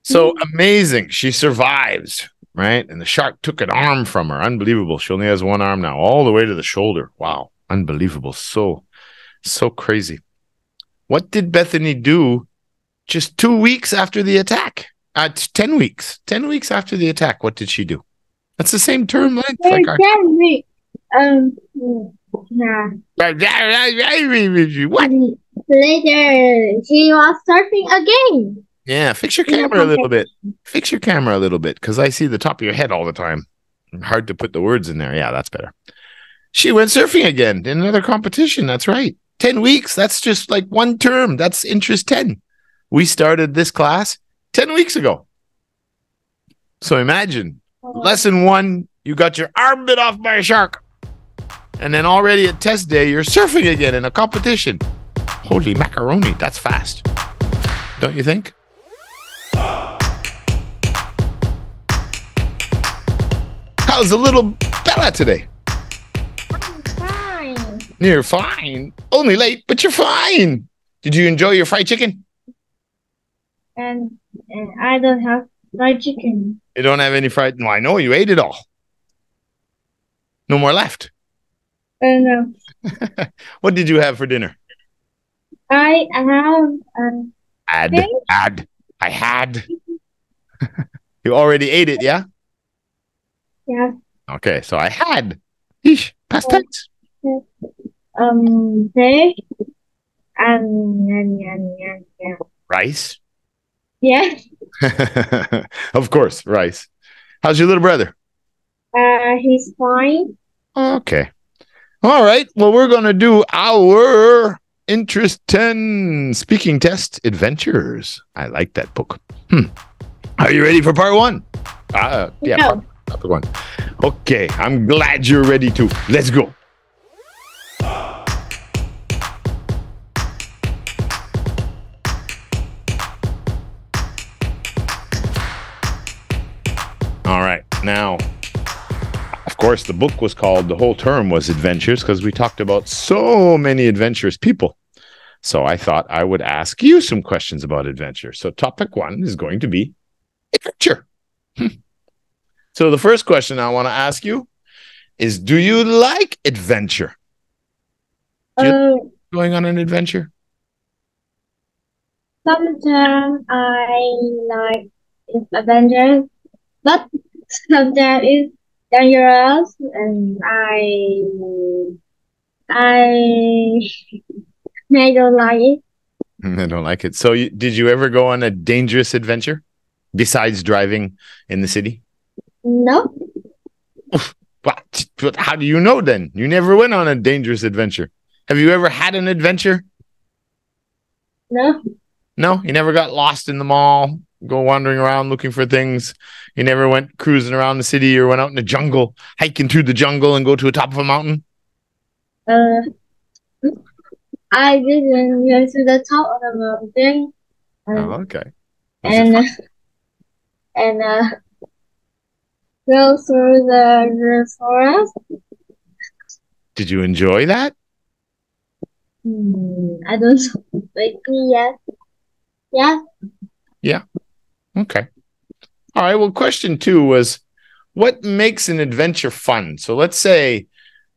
So amazing. She survives, right? And the shark took an arm from her. Unbelievable. She only has one arm now, all the way to the shoulder. Wow. Unbelievable. So crazy. What did Bethany do just 2 weeks after the attack? 10 weeks. 10 weeks after the attack. What did she do? That's the same term length. Like 10 weeks. Yeah. What? Later, she was surfing again. Yeah, fix your camera a little bit. Fix your camera a little bit, because I see the top of your head all the time. Hard to put the words in there. Yeah, that's better. She went surfing again in another competition. That's right. 10 weeks. That's just like one term. That's interest 10. We started this class 10 weeks ago. So imagine, lesson 1, you got your arm bit off by a shark. And then already at test day, you're surfing again in a competition. Holy macaroni, that's fast. Don't you think? How's the little Bella today? I'm fine. You're fine. Only late, but you're fine. Did you enjoy your fried chicken? And I don't have fried chicken. You don't have any fried? No, I know you ate it all. No more left. No. What did you have for dinner? I have I had. You already ate it, yeah? Yeah. Okay, so I had. Eesh, past tense. Fish and Rice? yeah. Of course, rice. How's your little brother? He's fine. Okay. All right. Well, we're going to do our interest 10 speaking test adventures. I like that book. Are you ready for part 1? Yeah, No. part 1. Okay. I'm glad you're ready to. Let's go. All right. Now, of course, the book was called, the whole term was Adventures, because we talked about so many adventurous people. So I thought I would ask you some questions about adventure. So topic 1 is going to be adventure. So the first question I want to ask you is, do you like adventure? Do you like going on an adventure? Sometimes I like adventures, but sometimes it's dangerous, and I don't like it. I don't like it. So did you ever go on a dangerous adventure besides driving in the city? No. But how do you know then? You never went on a dangerous adventure. Have you ever had an adventure? No. No, you never got lost in the mall, go wandering around looking for things. You never went cruising around the city or went out in the jungle, hiking through the jungle and go to the top of a mountain? I didn't go to the top of the mountain. Okay. And go through the forest. Did you enjoy that? I don't know. Yes. Yeah. Yeah. Okay. All right. Well, question 2 was, what makes an adventure fun? So let's say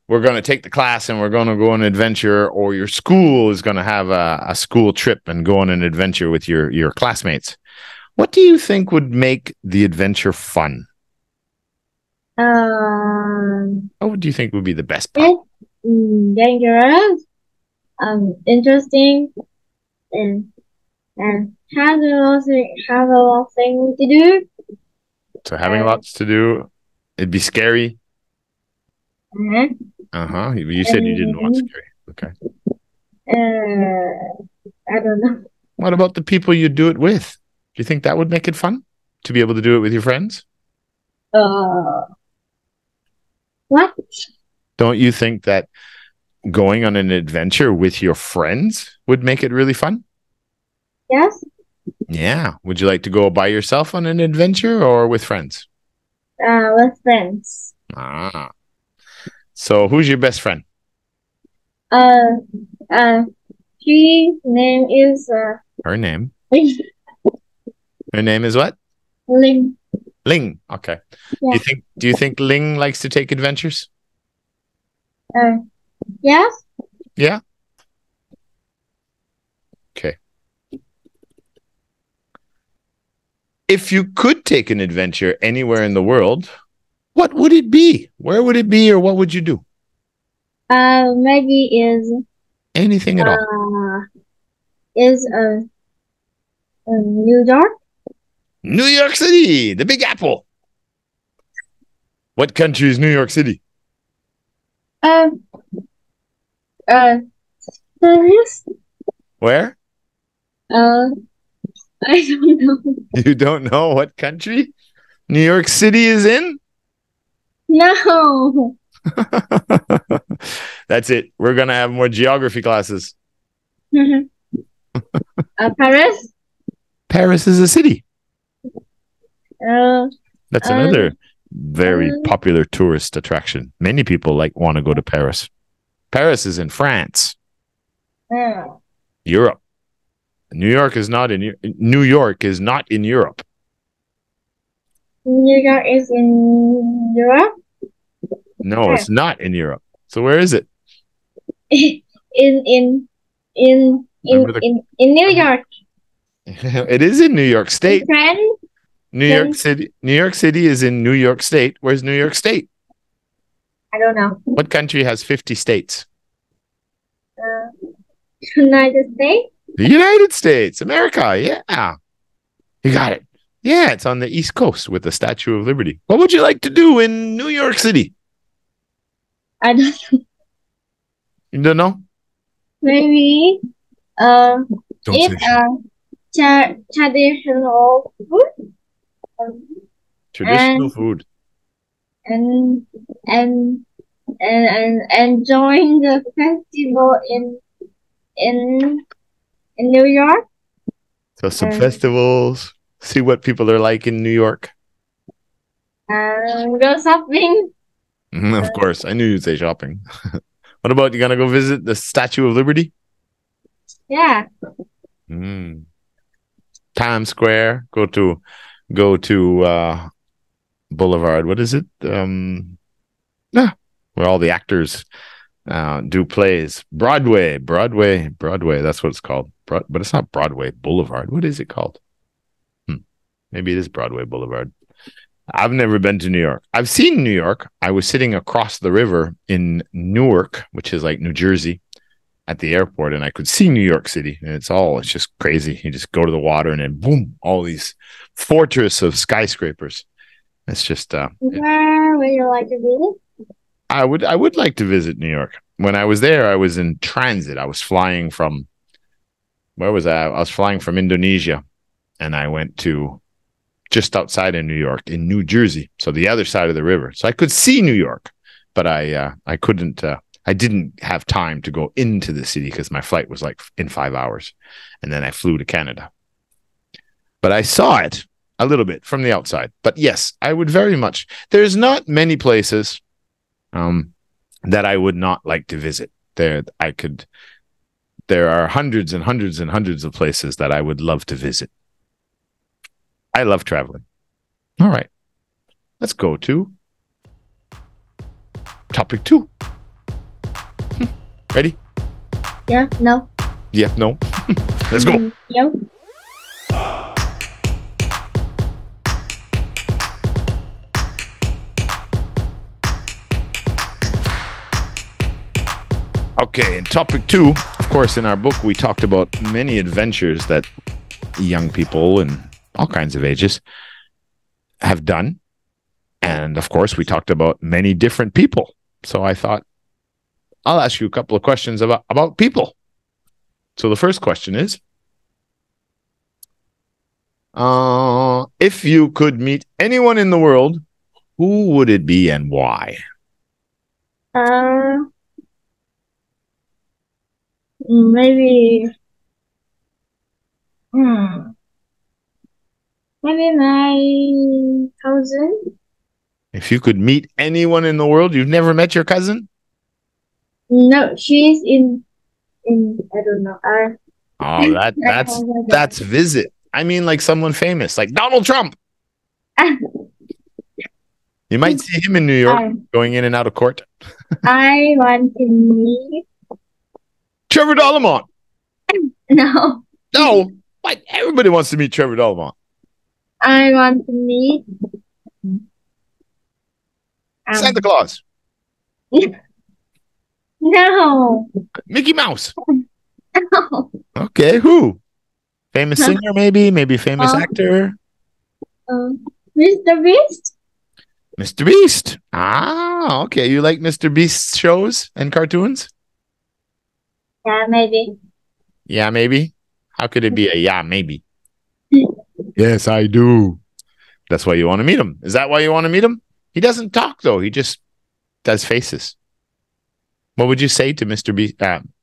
we're going to take the class and we're going to go on an adventure, or your school is going to have a school trip and go on an adventure with your classmates. What do you think would make the adventure fun? What do you think would be the best part? Dangerous, interesting, and have a lot of things to do. So having lots to do, it'd be scary. Uh-huh. You said you didn't want scary. Okay. I don't know. What about the people you do it with? Do you think that would make it fun to be able to do it with your friends? What? Don't you think that going on an adventure with your friends would make it really fun? Yes. Yeah. Would you like to go by yourself on an adventure or with friends? With friends. So who's your best friend? She name is Her name? Her name is what? Ling. Ling. Okay. Yeah. Do you think Ling likes to take adventures? Yes. Yeah. Okay. If you could take an adventure anywhere in the world, what would it be? Where would it be, or what would you do? Maybe Anything at all. is New York. New York City, the Big Apple. What country is New York City? Paris. Where? I don't know. You don't know what country New York City is in? No. That's it. We're going to have more geography classes. Paris. Paris is a city. That's um, another very popular tourist attraction. Many people want to go to Paris. Paris is in France. Europe. New York is not in Europe. New York is in Europe. No, it's not in Europe. So where is it? in New York. It is in New York State. France. New York City. New York City is in New York State. Where's New York State? I don't know. What country has 50 states? United States. The United States, America. Yeah. You got it. Yeah, it's on the East Coast with the Statue of Liberty. What would you like to do in New York City? I don't know. You don't know? Maybe eat traditional food. Traditional food. And enjoying the festival in New York. So some festivals. See what people are like in New York. Go shopping. Of course, I knew you'd say shopping. What about you gonna go visit the Statue of Liberty? Yeah. Times Square. Go to Boulevard. What is it? Where all the actors do plays. Broadway. That's what it's called. But it's not Broadway Boulevard. What is it called? Maybe it is Broadway Boulevard. I've never been to New York. I've seen New York. I was sitting across the river in Newark, which is like New Jersey, at the airport, and I could see New York City. And it's just crazy. You just go to the water and then boom, all these fortress of skyscrapers. It's just where would you like to visit? I would like to visit New York. When I was there, I was in transit. I was flying from where was I? I was flying from Indonesia, and I went to just outside of New York in New Jersey, so the other side of the river. So I could see New York, but I couldn't. I didn't have time to go into the city because my flight was like in 5 hours, and then I flew to Canada. But I saw it a little bit from the outside. But yes, I would very much. There's not many places that I would not like to visit. There are hundreds and hundreds and hundreds of places that I would love to visit. I love traveling. All right. Let's go to topic 2. Ready? Yeah, no. Yeah, no. Let's go. Yep. Okay, in topic 2, of course, in our book, we talked about many adventures that young people and all kinds of ages have done. And of course, we talked about many different people. So I thought I'll ask you a couple of questions about people. So the first question is, if you could meet anyone in the world, who would it be and why? Maybe maybe my cousin. If you could meet anyone in the world, you've never met your cousin? No, she's in I don't know. Oh, that's visit. I mean like someone famous, like Donald Trump. You might see him in New York going in and out of court. I want to meet. Trevor Dollemont. No. No, like everybody wants to meet Trevor Dollemont. I want to meet Santa Claus. No. Mickey Mouse. No. Okay, who? Famous singer, maybe? Maybe famous actor? Mr. Beast? Mr. Beast. Ah, okay. You like Mr. Beast shows and cartoons? Yeah, maybe. Yeah, maybe. How could it be a yeah, maybe? Yes, I do. That's why you want to meet him. Is that why you want to meet him? He doesn't talk, though. He just does faces. What would you say to Mr. Beast?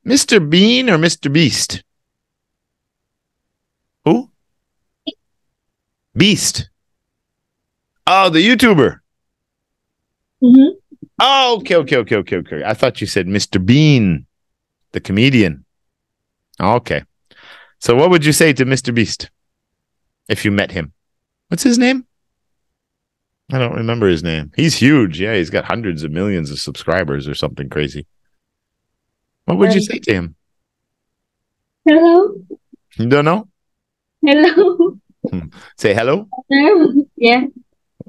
Mr. Bean or Mr. Beast? Who? Beast. Oh, the YouTuber. Mm-hmm. Oh, okay. I thought you said Mr. Bean, the comedian. Okay. So what would you say to Mr. Beast if you met him? What's his name? I don't remember his name. He's huge. Yeah, he's got hundreds of millions of subscribers or something crazy. What would you say to him? Hello? You don't know? Hello? Say hello? Hello? Yeah.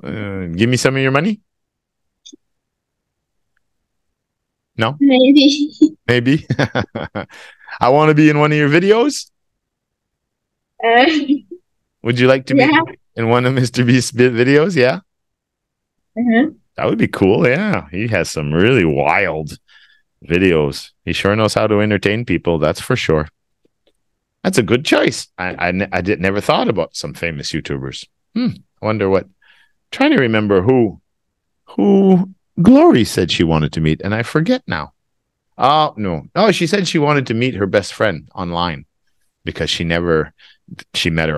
Give me some of your money? No? Maybe. Maybe. I want to be in one of your videos. Would you like to be in one of Mr. Beast's videos? Yeah. That would be cool. Yeah. He has some really wild videos. He sure knows how to entertain people. That's for sure. That's a good choice. I never thought about some famous YouTubers. I wonder what. Trying to remember who Glory said she wanted to meet, and I forget now. Oh, no. Oh, she said she wanted to meet her best friend online because she met her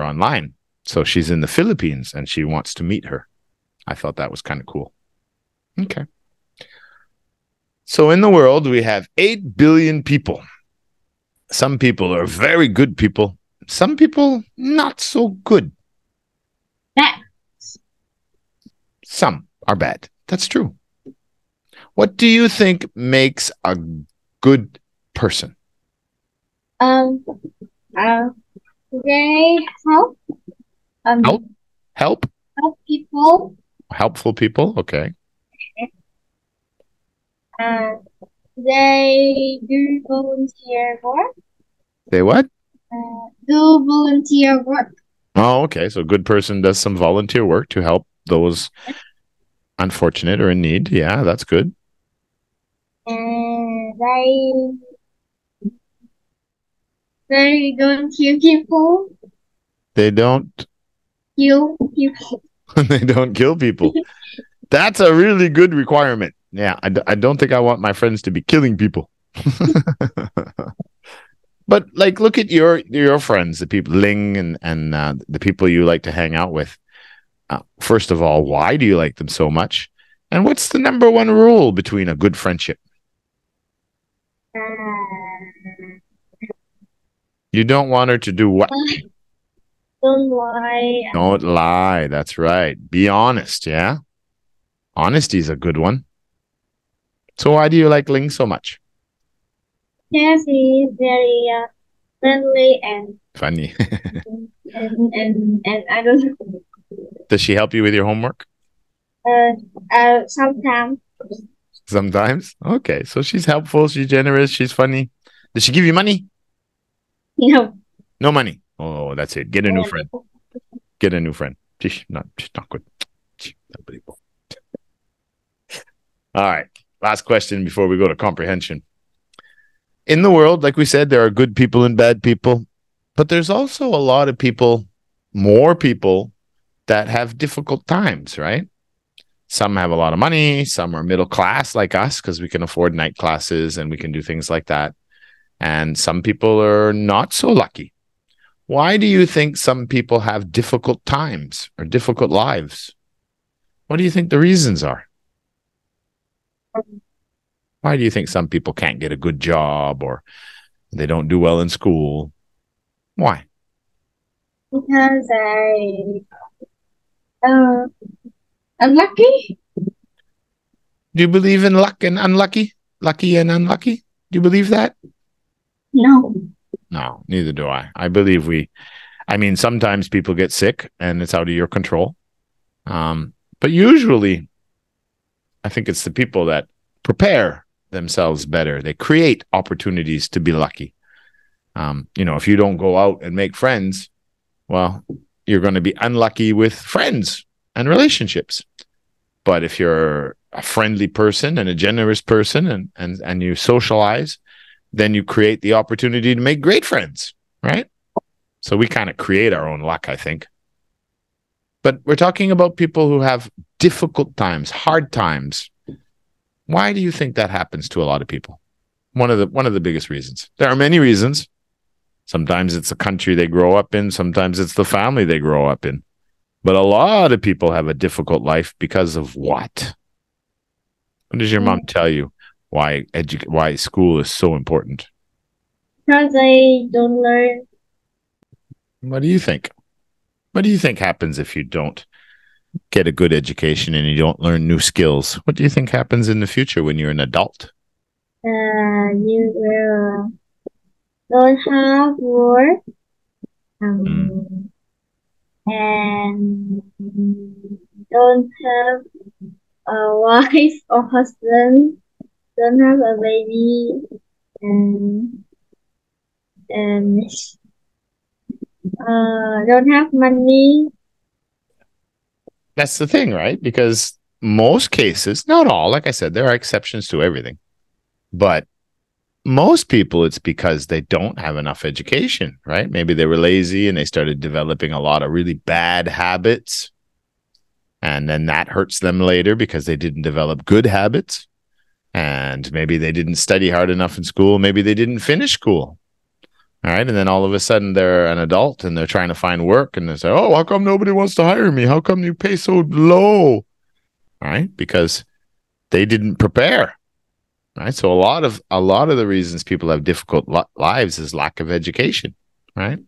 online. So she's in the Philippines and she wants to meet her. I thought that was kind of cool. Okay. So in the world, we have 8 billion people. Some people are very good people. Some people not so good. Some are bad. That's true. What do you think makes a good person? They help. Help people. Helpful people. Okay. They do volunteer work. They what? Do volunteer work. Oh, okay. So a good person does some volunteer work to help those unfortunate or in need. Yeah, that's good. They don't kill people. They don't kill people. They don't kill people. That's a really good requirement. Yeah, I don't think I want my friends to be killing people. But like, look at your friends, the people Ling and the people you like to hang out with. First of all, why do you like them so much? And what's the number one rule between a good friendship? You don't want her to do what? Don't lie. Don't lie. That's right. Be honest. Yeah. Honesty is a good one. So why do you like Ling so much? Yes, he is very friendly and funny. and I don't know. Does she help you with your homework? Sometimes. Sometimes? Okay. So she's helpful. She's generous. She's funny. Does she give you money? No. No money. Oh, that's it. Get a new friend. Get a new friend. She's not good. Unbelievable. All right. Last question before we go to comprehension. In the world, like we said, there are good people and bad people, but there's also a lot of people, more people that have difficult times, right? Some have a lot of money. Some are middle class like us because we can afford night classes and we can do things like that. And some people are not so lucky. Why do you think some people have difficult times or difficult lives? What do you think the reasons are? Why do you think some people can't get a good job or they don't do well in school? Why? Because I uh unlucky? Do you believe in luck and unlucky? Lucky and unlucky? Do you believe that? No. No, neither do I. I mean, sometimes people get sick and it's out of your control. But usually, I think it's the people that prepare themselves better. They create opportunities to be lucky. If you don't go out and make friends, well, you're going to be unlucky with friends and relationships. But if you're a friendly person and a generous person and you socialize, then you create the opportunity to make great friends, right? So we kind of create our own luck, I think. But we're talking about people who have difficult times, hard times. Why do you think that happens to a lot of people? One of the biggest reasons. There are many reasons. Sometimes it's the country they grow up in, sometimes it's the family they grow up in. But a lot of people have a difficult life because of what? What does your mom tell you why school is so important? Because I don't learn. What do you think? What do you think happens if you don't get a good education and you don't learn new skills? What do you think happens in the future when you're an adult? You will don't have work. And don't have a wife or husband. Don't have a baby. And and don't have money. That's the thing, right? Because most cases, not all, like I said, there are exceptions to everything. But most people, it's because they don't have enough education, right? Maybe they were lazy and they started developing a lot of really bad habits. And then that hurts them later because they didn't develop good habits. And maybe they didn't study hard enough in school. Maybe they didn't finish school. All right. And then all of a sudden they're an adult and they're trying to find work and they say, oh, how come nobody wants to hire me? How come you pay so low? All right. Because they didn't prepare. Right. So a lot of the reasons people have difficult lives is lack of education. Right.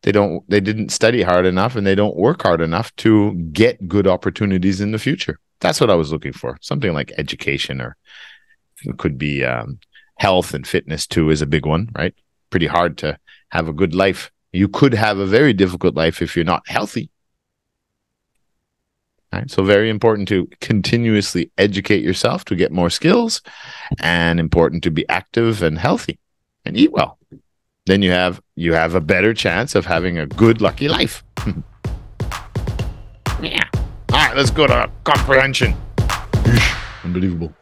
They didn't study hard enough and they don't work hard enough to get good opportunities in the future. That's what I was looking for. Something like education, or it could be health and fitness too is a big one, right? Pretty hard to have a good life. You could have a very difficult life if you're not healthy. Right? So very important to continuously educate yourself to get more skills, and important to be active and healthy and eat well. Then you have a better chance of having a good, lucky life. Yeah. All right, let's go to comprehension. Unbelievable.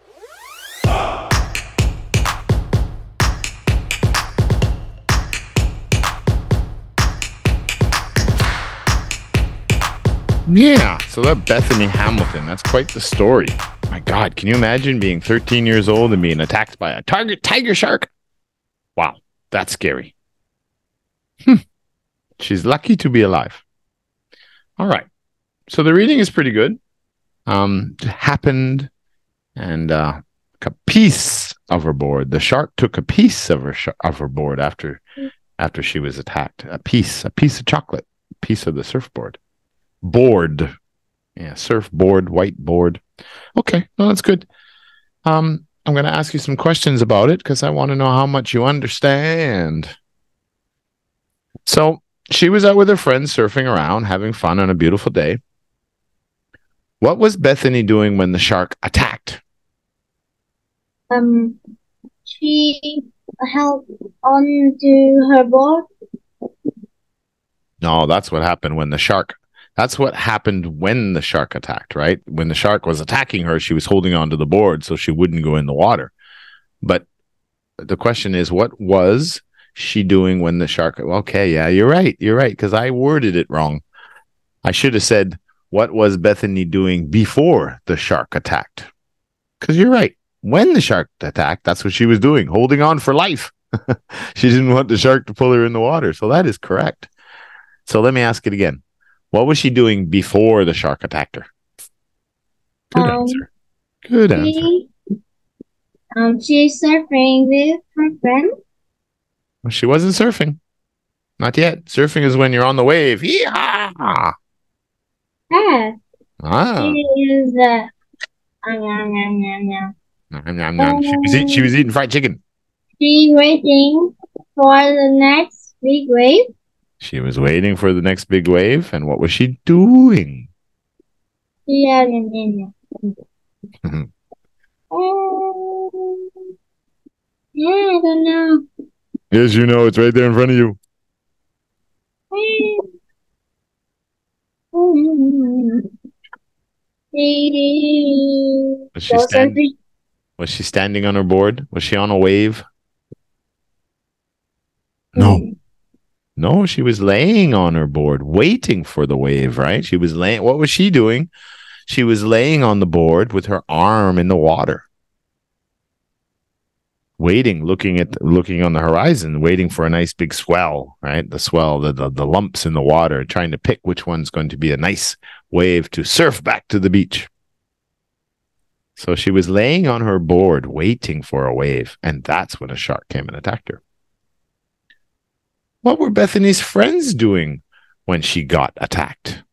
Yeah, so that Bethany Hamilton, that's quite the story. My God, can you imagine being 13 years old and being attacked by a tiger shark? Wow, that's scary. She's lucky to be alive. All right, so the reading is pretty good. It happened, and a piece of her board. The shark took a piece of her board after she was attacked. A piece of chocolate, a piece of the surfboard. Board. Yeah, surfboard, whiteboard. Okay, well, that's good. I'm going to ask you some questions about it because I want to know how much you understand. So she was out with her friends surfing around, having fun on a beautiful day. What was Bethany doing when the shark attacked? She held on to her board. No, that's what happened when the shark attacked, right? When the shark was attacking her, she was holding onto the board so she wouldn't go in the water. But the question is, what was she doing when the shark? Okay, yeah, you're right, because I worded it wrong. I should have said, what was Bethany doing before the shark attacked? Because you're right. When the shark attacked, that's what she was doing, holding on for life. She didn't want the shark to pull her in the water. So that is correct. So let me ask it again. What was she doing before the shark attacked her? Good answer. Good answer. She's surfing with her friend. Well, she wasn't surfing. Not yet. Surfing is when you're on the wave. Yee-haw! Ah, Ah. it is nom, nom, nom, nom. Nom, nom, nom. She was eating fried chicken. She waiting for the next big wave. She was waiting for the next big wave. And what was she doing? Yeah, yeah, yeah. Yeah, I don't know. Yes, you know. It's right there in front of you. Was she, was she standing on her board? Was she on a wave? No. No, she was laying on her board, waiting for the wave, right? She was laying. What was she doing? She was laying on the board with her arm in the water, waiting, looking on the horizon, waiting for a nice big swell, right? The swell, the lumps in the water, trying to pick which one's going to be a nice wave to surf back to the beach. So she was laying on her board, waiting for a wave, and that's when a shark came and attacked her. What were Bethany's friends doing when she got attacked?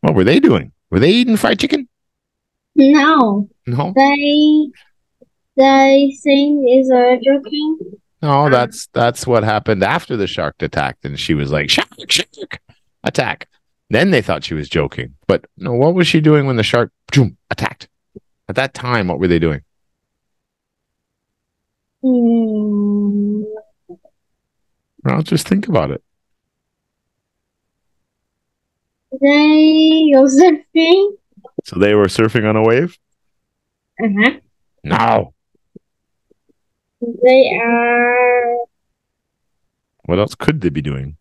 What were they doing? Were they eating fried chicken? No. No. They think is joking. No, that's what happened after the shark attacked, and she was like, shark, attack. Then they thought she was joking. But no, what was she doing when the shark attacked? At that time, what were they doing? Well, just think about it. They go surfing. So they were surfing on a wave? Uh-huh. No. They are... What else could they be doing?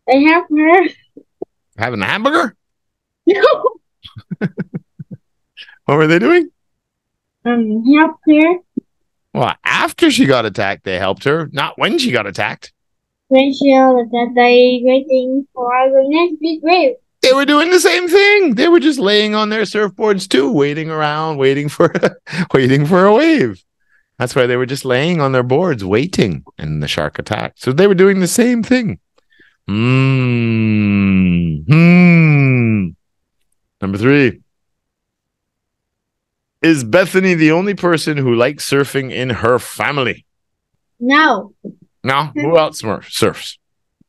They have her. Having a hamburger? No. What were they doing? Help her. Well, after she got attacked, they helped her. Not when she got attacked. When she got attacked, they waiting for the next big wave. They were doing the same thing. They were just laying on their surfboards too, waiting around, waiting for a wave. That's why they were just laying on their boards, waiting, and the shark attacked. So they were doing the same thing. Number 3. Is Bethany the only person who likes surfing in her family? No. No? Who else surfs?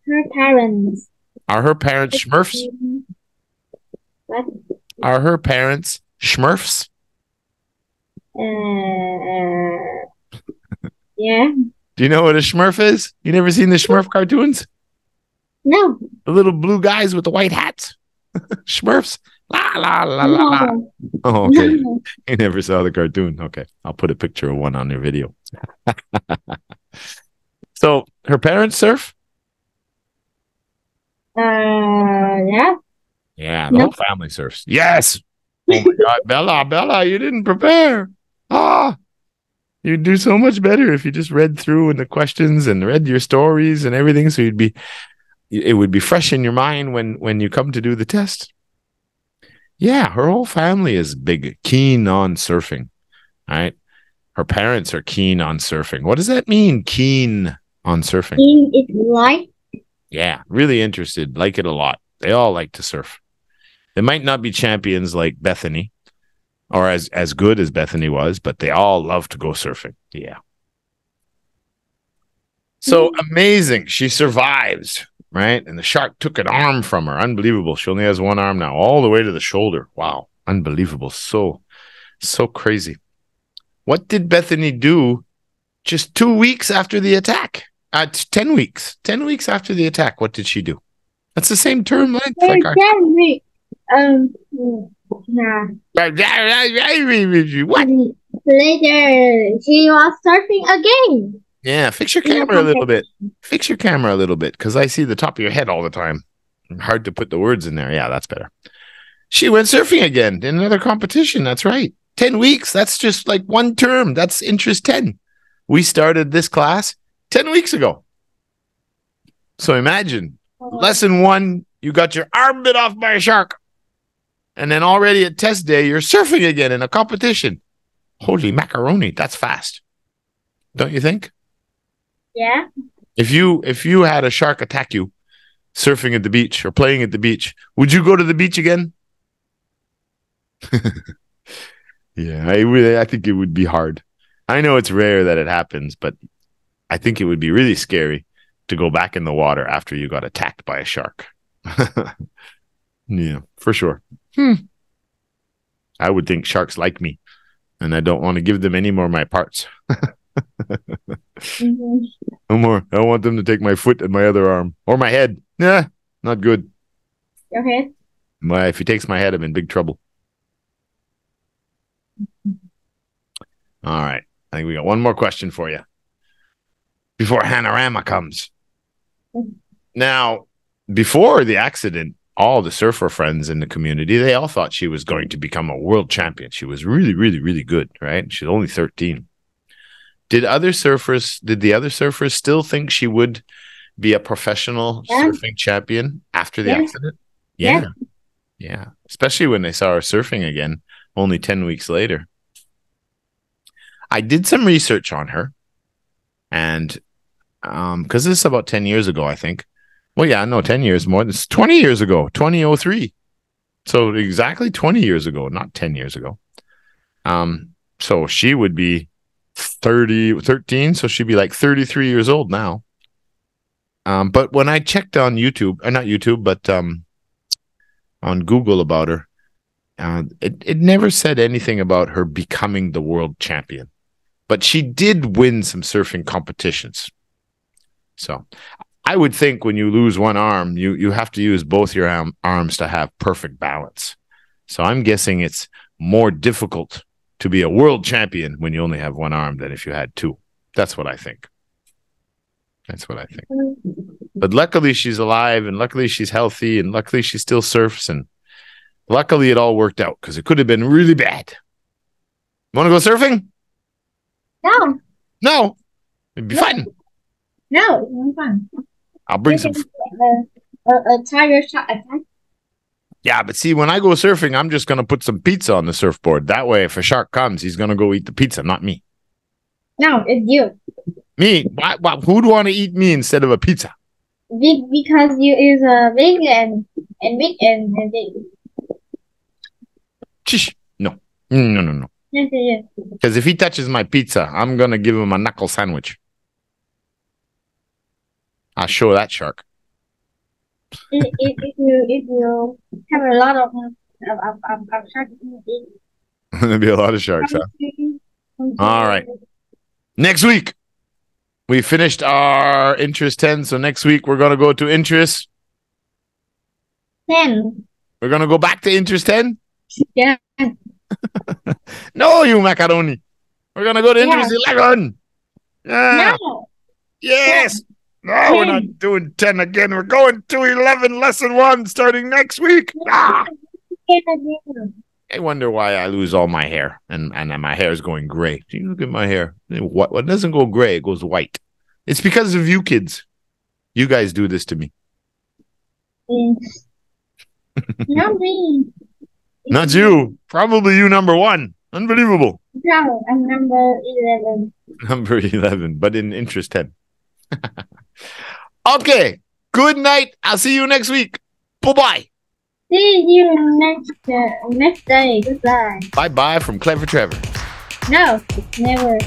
Her parents. Are her parents Smurfs? What? Are her parents Smurfs? Yeah. Do you know what a Smurf is? You never seen the Smurf cartoons? No. The little blue guys with the white hats? Smurfs? La, la, la, la, la. Oh, okay. No. You never saw the cartoon. Okay. I'll put a picture of one on your video. So, her parents surf? Yeah. Yeah, the whole family surfs. Yes. Oh my God, Bella, you didn't prepare. You'd do so much better if you just read through in the questions and read your stories and everything. So it would be fresh in your mind when you come to do the test. Yeah, her whole family is keen on surfing. Right? Her parents are keen on surfing. What does that mean? Keen on surfing. Keen is like. Yeah, really interested. Like it a lot. They all like to surf. They might not be champions like Bethany or as good as Bethany was, but they all love to go surfing. Yeah. So amazing. She survives, right? And the shark took an arm from her. Unbelievable. She only has one arm now, all the way to the shoulder. Wow. Unbelievable. So crazy. What did Bethany do just 2 weeks after the attack? 10 weeks. 10 weeks after the attack, what did she do? That's the same term length. Like 10 weeks. What? Later, she was surfing again. Yeah, fix your camera a little bit. Fix your camera a little bit, because I see the top of your head all the time. Hard to put the words in there. Yeah, that's better. She went surfing again in another competition. That's right. 10 weeks. That's just like one term. That's interest 10. We started this class 10 weeks ago. So imagine, lesson 1, you got your arm bit off by a shark. And then already at test day, you're surfing again in a competition. Holy macaroni, that's fast. Don't you think? Yeah. If you had a shark attack you surfing at the beach or playing at the beach, would you go to the beach again? Yeah, I think it would be hard. I know it's rare that it happens, but I think it would be really scary to go back in the water after you got attacked by a shark. Yeah, for sure. I would think sharks like me, and I don't want to give them any more of my parts. Mm-hmm. No more. I want them to take my foot and my other arm or my head. Yeah, not good. Okay. If he takes my head, I'm in big trouble. All right. I think we got one more question for you before Hanorama comes. Now, before the accident, all the surfer friends in the community, they all thought she was going to become a world champion. She was really, really, really good, right? She's only 13. Did the other surfers still think she would be a professional surfing champion after the accident? Yeah. Yeah. Especially when they saw her surfing again only 10 weeks later. I did some research on her, and because this is about 10 years ago, I think. Well, yeah, no, 10 years more. This is 20 years ago, 2003. So exactly 20 years ago, not 10 years ago. So she would be 13, so she'd be like 33 years old now. But when I checked on YouTube, not YouTube, but on Google about her, it never said anything about her becoming the world champion. But she did win some surfing competitions. So I would think when you lose one arm, you have to use both your arms to have perfect balance. So I'm guessing it's more difficult to be a world champion when you only have one arm than if you had two. That's what I think. But luckily she's alive, and luckily she's healthy, and luckily she still surfs, and luckily it all worked out, because it could have been really bad. Want to go surfing? No. It'd be fun. No, it's not fun. I'll bring some. A tiger shark attack. Yeah, but see, when I go surfing, I'm just going to put some pizza on the surfboard. That way, if a shark comes, he's going to go eat the pizza, not me. No, it's you. Me? Who'd want to eat me instead of a pizza? Because you is big and big. Chish. No. Yes. Because if he touches my pizza, I'm going to give him a knuckle sandwich. I'll show that shark. If you have a lot of sharks, There'll be a lot of sharks, huh? All right. Next week, we finished our interest 10. So next week, we're going to go to interest 10. We're going to go back to interest 10? Yeah. No, you macaroni. We're going to go to interest 11. Yeah. No. Yes. No, we're not doing 10 again. We're going to 11, lesson 1, starting next week. Ah! I wonder why I lose all my hair, and my hair is going gray. You look at my hair. What doesn't go gray, it goes white. It's because of you kids. You guys do this to me. Not me. Not you. Probably you, number 1. Unbelievable. No, I'm number 11. Number 11, but in interest 10. Okay. Good night. I'll see you next week. Bye-bye. See you next day. Goodbye. Bye-bye from Clever Trevor. No, never.